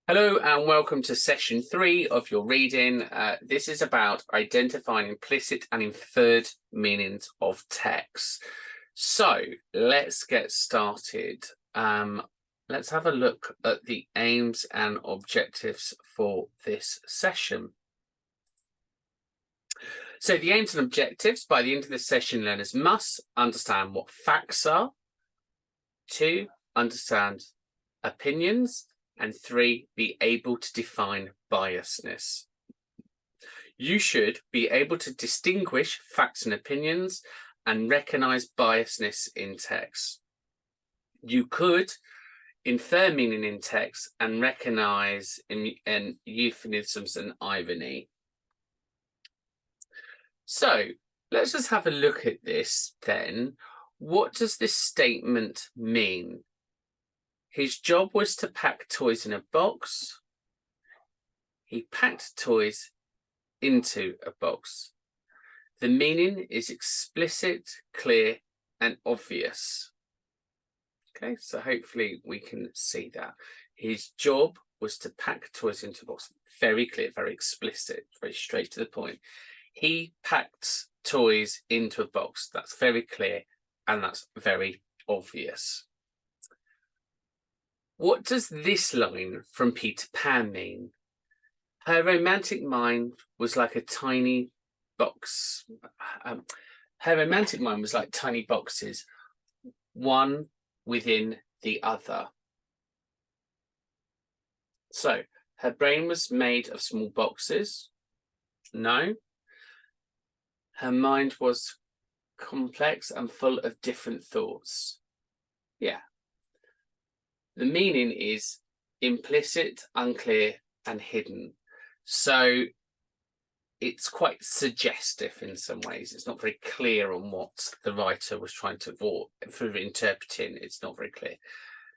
Hello and welcome to session 3 of your reading. This is about identifying implicit and inferred meanings of text. So let's get started. Let's have a look at the aims and objectives for this session. So the aims and objectives: by the end of this session, learners must understand what facts are, 2, understand opinions, and 3, be able to define biasness. You should be able to distinguish facts and opinions and recognize biasness in text. You could infer meaning in text and recognize in euphemisms and irony. So let's just have a look at this then. What does this statement mean? His job was to pack toys in a box. He packed toys into a box. The meaning is explicit, clear, and obvious. Okay, so hopefully we can see that. His job was to pack toys into a box. Very clear, very explicit, very straight to the point. He packed toys into a box. That's very clear, and that's very obvious. What does this line from Peter Pan mean? Her romantic mind was like a tiny box. Her romantic mind was like tiny boxes, one within the other. So her brain was made of small boxes. No. Her mind was complex and full of different thoughts. Yeah. The meaning is implicit, unclear, and hidden. So it's quite suggestive in some ways. It's not very clear on what the writer was trying to for interpreting. It's not very clear.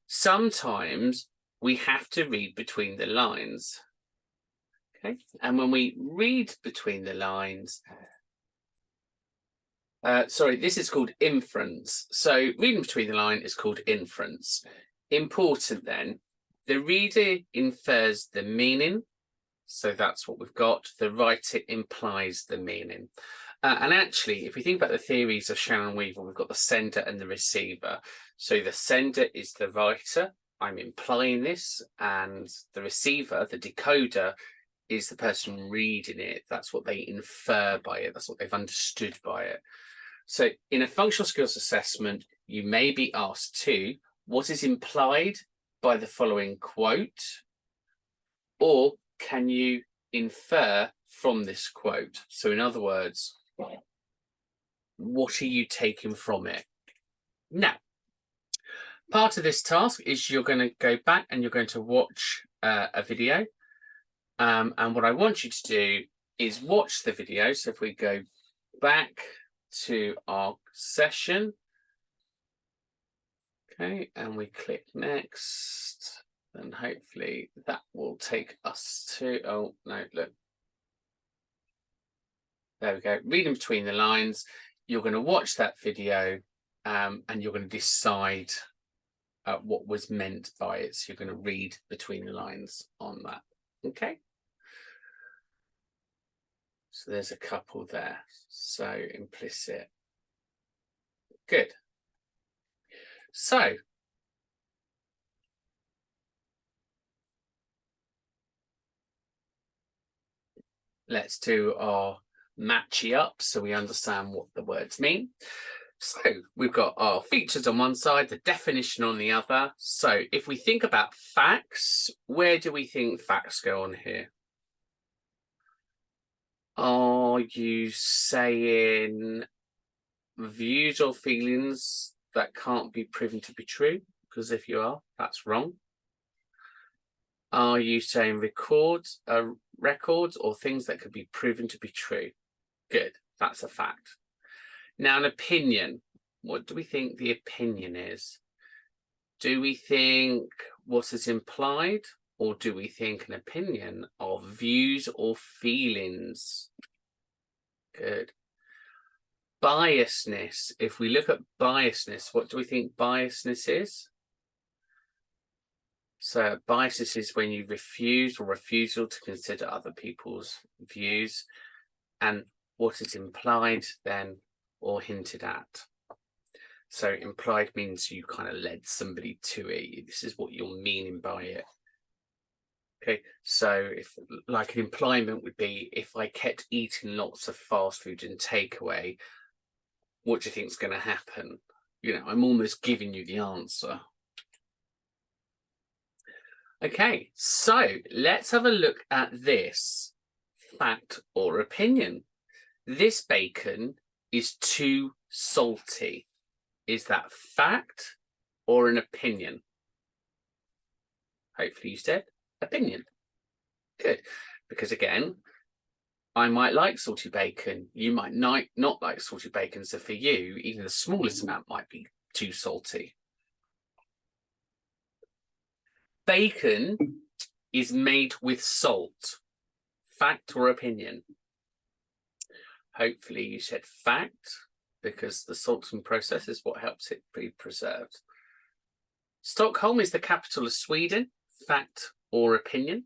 Sometimes we have to read between the lines. Okay, and when we read between the lines, this is called inference. So reading between the line is called inference. Important then, the reader infers the meaning. So that's what we've got. The writer implies the meaning. And actually, if we think about the theories of Shannon Weaver, we've got the sender and the receiver. So the sender is the writer. I'm implying this. And the receiver, the decoder, is the person reading it. That's what they infer by it. That's what they've understood by it. So in a functional skills assessment, you may be asked to, what is implied by the following quote? Or can you infer from this quote? So in other words, what are you taking from it? Now, part of this task is you're going to go back and you're going to watch a video. And what I want you to do is watch the video. So if we go back to our session, okay, and we click next, and hopefully that will take us to, oh no, look. There we go, reading between the lines. You're going to watch that video and you're going to decide what was meant by it. So you're going to read between the lines on that, okay? So there's a couple there. So implicit. Good. So let's do our matchy up so we understand what the words mean. So we've got our features on one side, the definition on the other. So if we think about facts, where do we think facts go on here? Are you saying views or feelings that can't be proven to be true? Because if you are, that's wrong. Are you saying records or things that could be proven to be true? Good, that's a fact. Now, an opinion. What do we think the opinion is? Do we think what is implied, or do we think an opinion of views or feelings? Good. Biasness. If we look at biasness, what do we think biasness is? So a bias is when you refuse or refusal to consider other people's views, and what is implied then or hinted at. So implied means you kind of led somebody to it. This is what you're meaning by it. Okay, so if like an implyment would be, if I kept eating lots of fast food and takeaway, what do you think is going to happen? You know, I'm almost giving you the answer. Okay, so let's have a look at this fact or opinion. This bacon is too salty. Is that fact or an opinion? Hopefully you said opinion. Good, because again, I might like salty bacon. You might not like salty bacon. So for you, even the smallest amount might be too salty. Bacon is made with salt. Fact or opinion? Hopefully you said fact, because the salting process is what helps it be preserved. Stockholm is the capital of Sweden. Fact or opinion?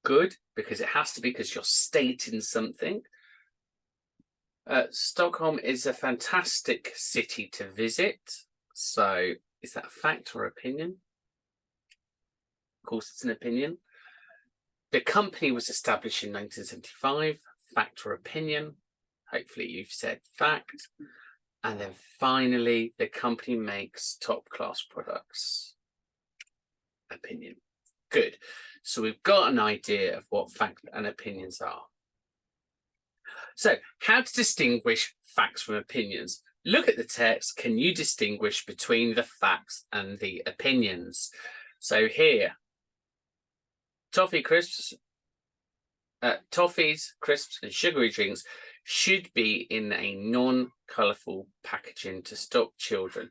Good, because it has to be, because you're stating something. Stockholm is a fantastic city to visit. So is that fact or opinion? Of course, it's an opinion. The company was established in 1975. Fact or opinion? Hopefully you've said fact. And then finally, the company makes top-class products. Opinion. Good. So we've got an idea of what fact and opinions are. So how to distinguish facts from opinions? Look at the text. Can you distinguish between the facts and the opinions? So here, toffee crisps, toffees, crisps and sugary drinks should be in a non-colourful packaging to stop children.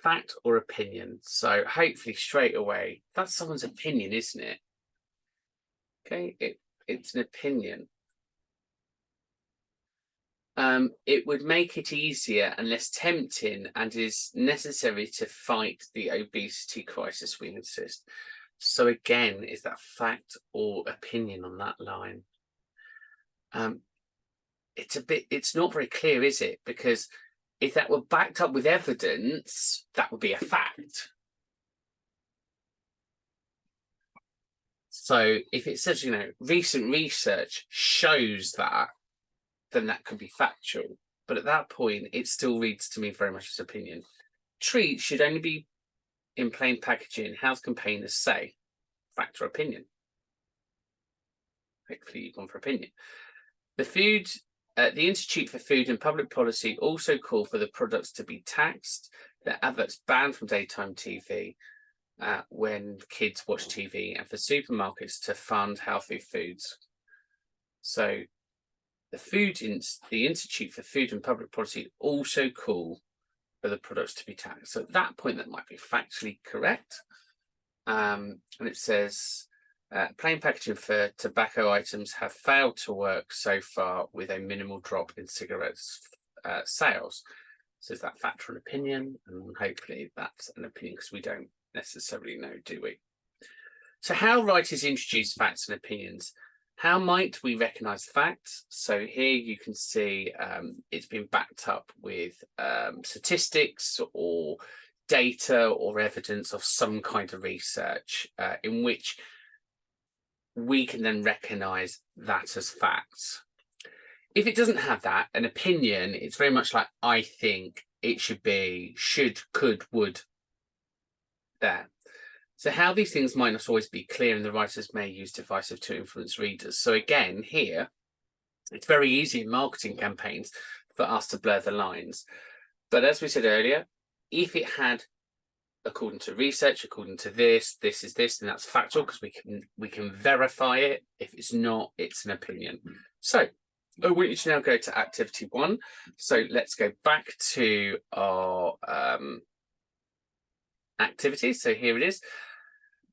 Fact or opinion? So hopefully straight away, that's someone's opinion, isn't it? Okay, it's an opinion. It would make it easier and less tempting, and is necessary to fight the obesity crisis, we insist. So again, is that fact or opinion on that line? It's not very clear, is it? Because if that were backed up with evidence, that would be a fact. So if it says, you know, recent research shows that, then that could be factual. But at that point, it still reads to me very much as opinion. Treats should only be in plain packaging. House campaigners say, fact or opinion? Hopefully you've gone for opinion. The Institute for Food and Public Policy also call for the products to be taxed, the adverts banned from daytime TV when kids watch TV, and for supermarkets to fund healthy foods. So the Institute for Food and Public Policy also call for the products to be taxed. So at that point, that might be factually correct. And it says, plain packaging for tobacco items have failed to work so far, with a minimal drop in cigarettes sales. So is that fact or an opinion? And hopefully that's an opinion, because we don't necessarily know, do we? So how writers introduce facts and opinions. How might we recognise facts? So here you can see it's been backed up with statistics or data or evidence of some kind of research in which we can then recognise that as facts. If it doesn't have that, an opinion, it's very much like I think, it should be, should, could, would, there. So how these things might not always be clear, and the writers may use divisive to influence readers. So again, here, it's very easy in marketing campaigns for us to blur the lines. But as we said earlier, if it had, according to research, according to this is this, then that's factual, because we can verify it. If it's not, it's an opinion. So I want you to now go to activity 1. So let's go back to our activities. So here it is.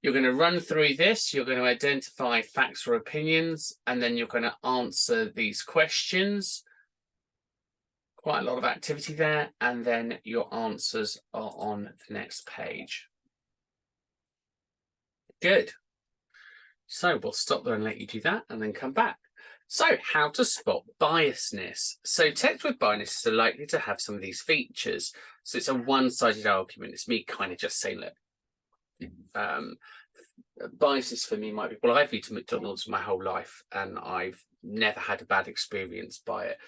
You're going to run through this. You're going to identify facts or opinions, and then you're going to answer these questions. Quite a lot of activity there, and then your answers are on the next page. Good. So we'll stop there and let you do that and then come back. So how to spot biasness. So text with bias are likely to have some of these features. So it's a one-sided argument. It's me kind of just saying, look, biases for me might be, well, I've eaten McDonald's my whole life and I've never had a bad experience by it.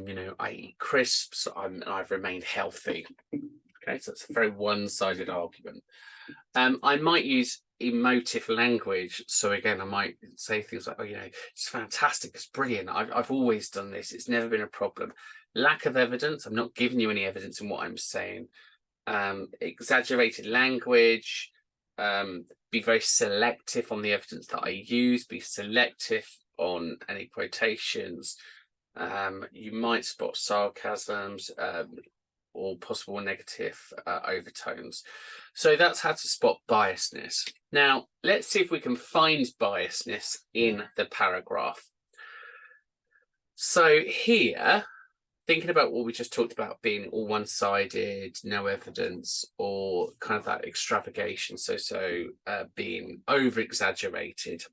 You know, I eat crisps and I've remained healthy. Okay, so it's a very one-sided argument. I might use emotive language. So again, I might say things like, oh, you know, it's fantastic, it's brilliant, I've always done this, it's never been a problem. Lack of evidence, I'm not giving you any evidence in what I'm saying. Exaggerated language, be very selective on the evidence that I use, be selective on any quotations. You might spot sarcasms, or possible negative overtones. So that's how to spot biasness. Now, let's see if we can find biasness in the paragraph. So here, thinking about what we just talked about being all one-sided, no evidence, or kind of that extravagation, so being over-exaggerated.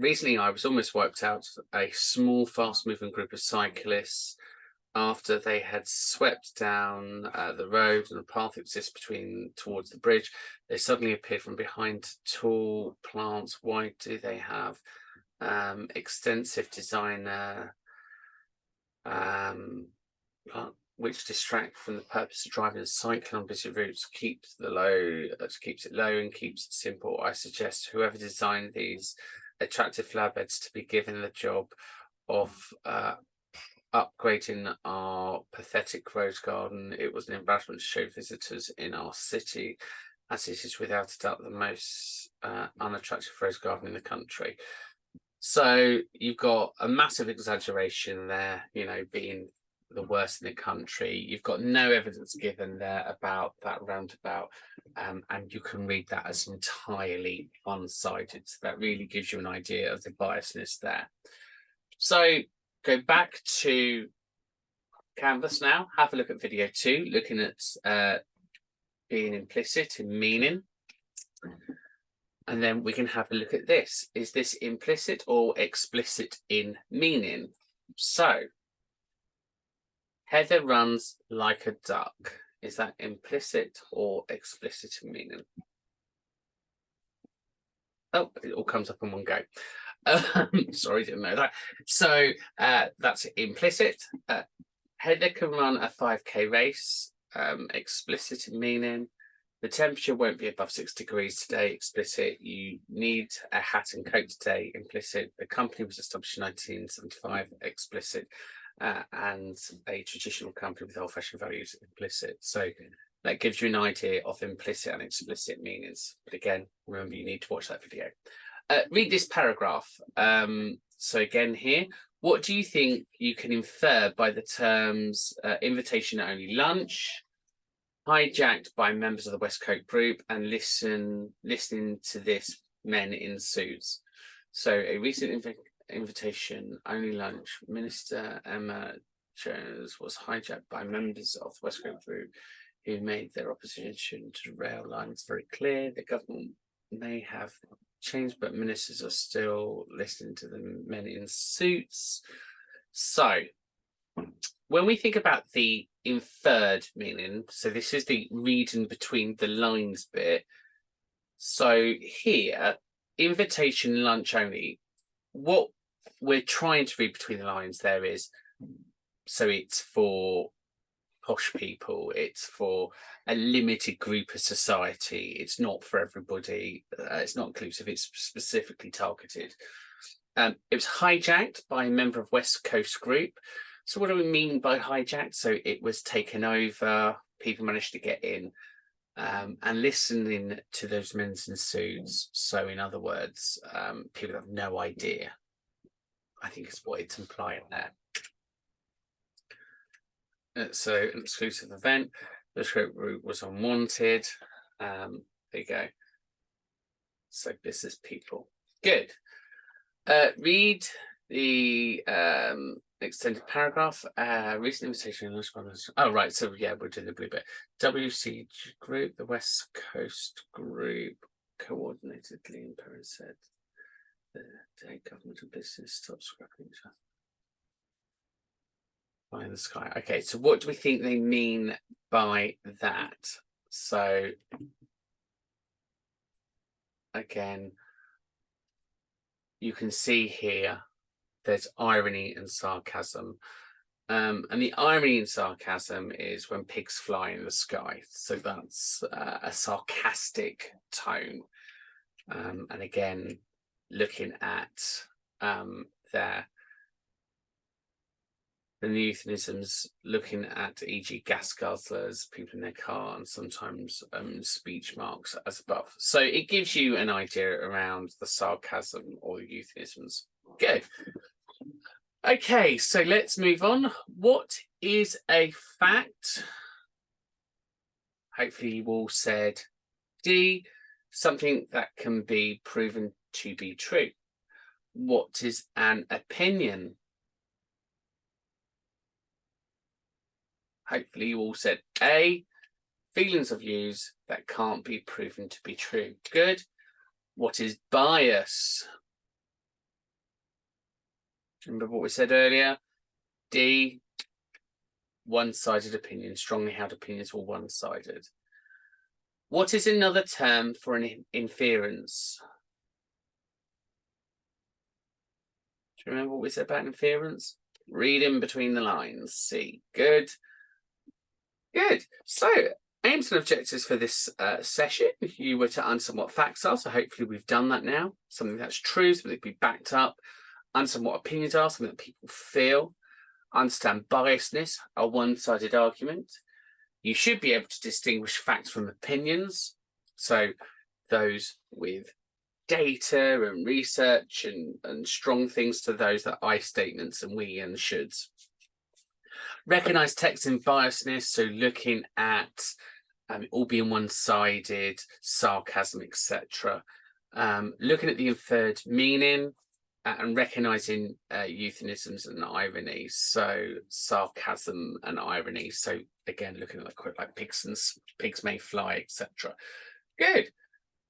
Recently, I was almost wiped out a small, fast-moving group of cyclists after they had swept down the road and a path exists towards the bridge. They suddenly appeared from behind tall plants. Why do they have extensive designer which distract from the purpose of driving a cycle on busy routes, keeps it low and keeps it simple? I suggest whoever designed these attractive flower beds to be given the job of upgrading our pathetic rose garden. It was an embarrassment to show visitors in our city, as it is without a doubt the most unattractive rose garden in the country. So you've got a massive exaggeration there, you know, being the worst in the country. You've got no evidence given there about that roundabout, and you can read that as entirely one-sided. So that really gives you an idea of the biasness there. So go back to Canvas now, have a look at video 2, looking at being implicit in meaning. And then we can have a look at this. Is this implicit or explicit in meaning? So Heather runs like a duck. Is that implicit or explicit in meaning? Oh, it all comes up in one go. Sorry, didn't know that. So that's implicit. Heather can run a 5K race. Explicit in meaning. The temperature won't be above 6 degrees today. Explicit. You need a hat and coat today. Implicit. The company was established in 1975. Explicit. And a traditional company with old-fashioned values. Implicit. So that gives you an idea of implicit and explicit meanings. But again, remember, you need to watch that video. Read this paragraph. So again here, what do you think you can infer by the terms invitation-only lunch, hijacked by members of the West Coast group, and listening to this, men in suits? So a recent invitation-only lunch, Minister Emma Jones was hijacked by members of the West Coast group who made their opposition to the rail lines very clear. The government may have changed, but ministers are still listening to the men in suits. So when we think about the inferred meaning, so this is the reading between the lines bit. So here, invitation lunch only, what we're trying to read between the lines there is, so it's for posh people, it's for a limited group of society, it's not for everybody, it's not inclusive, it's specifically targeted. It was hijacked by a member of West Coast group. So what do we mean by hijacked? So it was taken over, people managed to get in, and listening to those men in suits. So in other words, people have no idea, I think is what it's implying there. So an exclusive event, the script route was unwanted. There you go. So business people. Good. Read the extended paragraph. Recent invitation. Oh, right. So yeah, we're doing the blue bit. WCG group, the West Coast group, coordinatedly in Paris said the day government and business stop scrapping each other. By the sky. Okay, so what do we think they mean by that? So again, you can see here there's irony and sarcasm. And the irony and sarcasm is when pigs fly in the sky. So that's a sarcastic tone. And again, looking at there, the euphemisms, looking at e.g. gas guzzlers, people in their car, and sometimes speech marks as above. So it gives you an idea around the sarcasm or the euphemisms. Good. Okay, so let's move on. What is a fact? Hopefully you all said D, something that can be proven to be true. What is an opinion? Hopefully you all said A, feelings or views that can't be proven to be true. Good. What is bias? Remember what we said earlier? D, one-sided opinion, strongly held opinions were one-sided. What is another term for an inference? Do you remember what we said about inference? Read in between the lines. C. Good. Good. So, aims and objectives for this session. You were to understand what facts are, so hopefully we've done that now. Something that's true, something that can be backed up. Understand what opinions are, something that people feel. Understand biasness, a one-sided argument. You should be able to distinguish facts from opinions. So those with data and research and strong things to those that I statements and we and shoulds. Recognize text and biasness, so looking at all being one-sided, sarcasm, etc. Looking at the inferred meaning and recognizing euphemisms and irony, so sarcasm and irony. So again, looking at the quote like pigs may fly, etc. Good.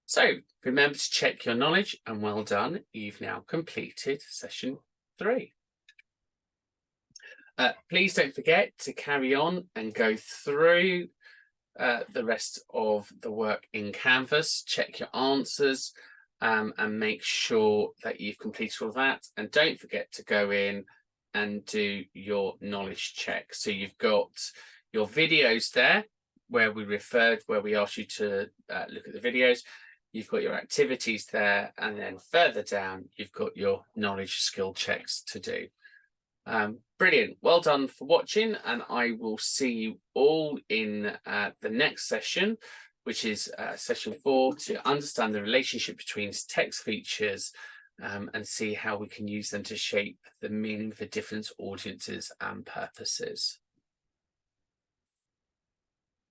So remember to check your knowledge, and well done. You've now completed session 3. Please don't forget to carry on and go through the rest of the work in Canvas. Check your answers and make sure that you've completed all that. And don't forget to go in and do your knowledge check. So you've got your videos there where we referred, where we asked you to look at the videos. You've got your activities there, and then further down, you've got your knowledge skill checks to do. Brilliant. Well done for watching, and I will see you all in the next session, which is session 4, to understand the relationship between text features and see how we can use them to shape the meaning for different audiences and purposes.